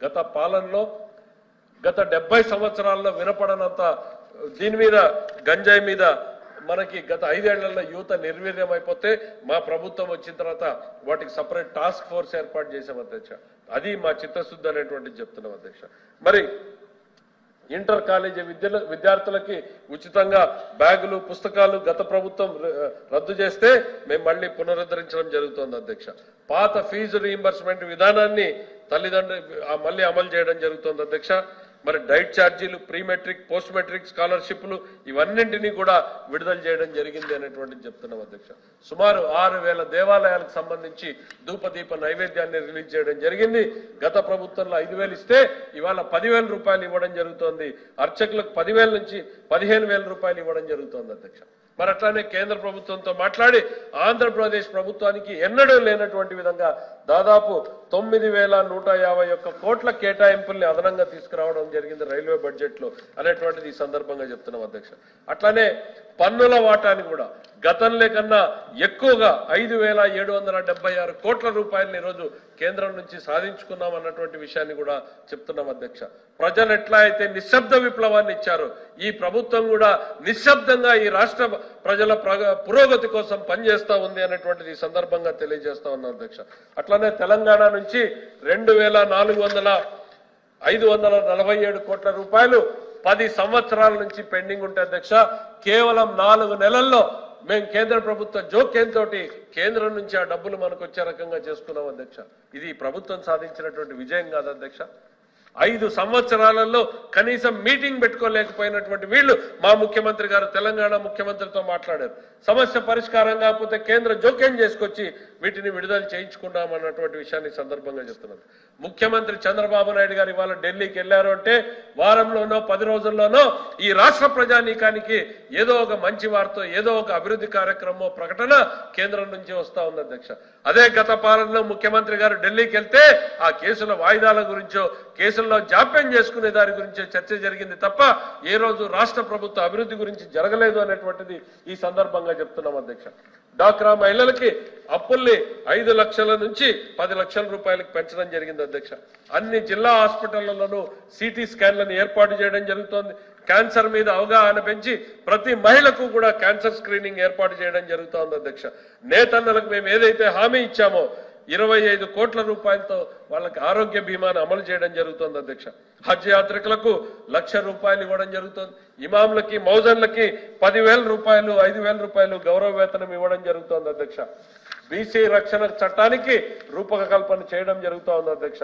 గత పాలనలో గత 70 సంవత్సరాల్లో వినపడనంత దీని మీద గంజాయి మీద మనకి గత 5 ఏళ్లలో యువత నిర్వీర్యం అయిపోతే మా ప్రభుత్వం వచ్చిన తర్వాత వాటికి సెపరేట్ టాస్క్ ఫోర్స్ ఏర్పాటు చేశాం అధ్యక్ష. అది మా చిత్తశుద్ధి అనేటువంటిది చెప్తున్నాం అధ్యక్ష. మరి ఇంటర్ కాలేజీ విద్యార్థులకి ఉచితంగా బ్యాగులు పుస్తకాలు గత ప్రభుత్వం రద్దు చేస్తే మేము మళ్ళీ పునరుద్ధరించడం జరుగుతోంది అధ్యక్ష. పాత ఫీజు రీయింబర్స్మెంట్ విధానాన్ని తల్లిదండ్రులు మళ్ళీ అమలు చేయడం జరుగుతోంది అధ్యక్ష. మరి డైట్ ఛార్జీలు ప్రీ మెట్రిక్ పోస్ట్ మెట్రిక్ స్కాలర్షిప్లు ఇవన్నింటినీ కూడా విడుదల చేయడం జరిగింది అనేటువంటిది చెప్తున్నాం అధ్యక్ష. సుమారు 6,000 దేవాలయాలకు సంబంధించి ధూపదీప నైవేద్యాన్ని రిలీజ్ చేయడం జరిగింది. గత ప్రభుత్వంలో 5,000 ఇస్తే ఇవాళ 10,000 రూపాయలు ఇవ్వడం జరుగుతోంది. అర్చకులకు 10,000 నుంచి 15,000 రూపాయలు ఇవ్వడం జరుగుతోంది అధ్యక్ష. మరి అట్లానే కేంద్ర ప్రభుత్వంతో మాట్లాడి ఆంధ్రప్రదేశ్ ప్రభుత్వానికి ఎన్నడూ లేనటువంటి విధంగా దాదాపు 9,151 కోట్ల కేటాయింపుల్ని అదనంగా తీసుకురావడం జరిగింది రైల్వే బడ్జెట్ లో అనేటువంటిది ఈ సందర్భంగా చెప్తున్నాం అధ్యక్ష. అట్లానే పన్నుల వాటాని కూడా గతంలో కన్నా ఎక్కువగా 5,776 కోట్ల రూపాయలని ఈరోజు కేంద్రం నుంచి సాధించుకున్నాం అన్నటువంటి విషయాన్ని కూడా చెప్తున్నాం అధ్యక్ష. ప్రజలు ఎట్లా అయితే నిశ్శబ్ద విప్లవాన్ని ఇచ్చారో ఈ ప్రభుత్వం కూడా నిశ్శబ్దంగా ఈ రాష్ట్ర ప్రజల పురోగతి కోసం పనిచేస్తా ఉంది అనేటువంటిది ఈ సందర్భంగా తెలియజేస్తా ఉన్నాం అధ్యక్ష. అట్లానే తెలంగాణ నుంచి 2,547 కోట్ల రూపాయలు 10 సంవత్సరాల నుంచి పెండింగ్ ఉంటే అధ్యక్ష కేవలం 4 నెలల్లో మేము కేంద్ర ప్రభుత్వ జోక్యంతో కేంద్రం నుంచి ఆ డబ్బులు మనకు వచ్చే రకంగా చేసుకున్నాం అధ్యక్ష. ఇది ప్రభుత్వం సాధించినటువంటి విజయం కాదు అధ్యక్ష. 5 సంవత్సరాలలో కనీసం మీటింగ్ పెట్టుకోలేకపోయినటువంటి వీళ్ళు మా ముఖ్యమంత్రి గారు తెలంగాణ ముఖ్యమంత్రితో మాట్లాడారు. సమస్య పరిష్కారం కాకపోతే కేంద్ర జోక్యం చేసుకొచ్చి వీటిని విడుదల చేయించుకున్నామన్నటువంటి విషయాన్ని సందర్భంగా చెప్తున్నారు. ముఖ్యమంత్రి చంద్రబాబు నాయుడు గారు ఇవాళ ఢిల్లీకి వెళ్లారు అంటే వారంలోనో 10 రోజుల్లోనో ఈ రాష్ట్ర ప్రజానీకానికి ఏదో ఒక మంచి వార్త ఏదో ఒక అభివృద్ధి కార్యక్రమం ప్రకటన కేంద్రం నుంచి వస్తా ఉంది అధ్యక్ష. అదే గత పాలనలో ముఖ్యమంత్రి గారు ఢిల్లీకి వెళ్తే ఆ కేసుల వాయిదాల గురించో కేసుల్లో జాప్యం చేసుకునే దాని గురించే చర్చ జరిగింది తప్ప ఏ రోజు రాష్ట్ర ప్రభుత్వ అభివృద్ధి గురించి జరగలేదు అనేటువంటిది ఈ సందర్భంగా చెప్తున్నాం అధ్యక్ష. డాక్రా మహిళలకి అప్పుల్ని 5 లక్షల నుంచి 10 లక్షల రూపాయలకు పెంచడం జరిగింది అధ్యక్ష. అన్ని జిల్లా హాస్పిటళ్లలోనూ సిటీ స్కాన్లను ఏర్పాటు చేయడం జరుగుతోంది. క్యాన్సర్ మీద అవగాహన పెంచి ప్రతి మహిళకు కూడా క్యాన్సర్ స్క్రీనింగ్ ఏర్పాటు చేయడం జరుగుతోంది అధ్యక్ష. నేతన్నలకు మేము ఏదైతే హామీ ఇచ్చామో 25 కోట్ల రూపాయలతో వాళ్ళకి ఆరోగ్య బీమాను అమలు చేయడం జరుగుతోంది అధ్యక్ష. హజ్ యాత్రికులకు 1,00,000 రూపాయలు ఇవ్వడం జరుగుతోంది. ఇమాంలకి మౌజన్లకి 10,000 రూపాయలు 5,000 రూపాయలు గౌరవ వేతనం ఇవ్వడం జరుగుతోంది అధ్యక్ష. బీసీ రక్షణ చట్టానికి రూపకల్పన చేయడం జరుగుతోంది అధ్యక్ష.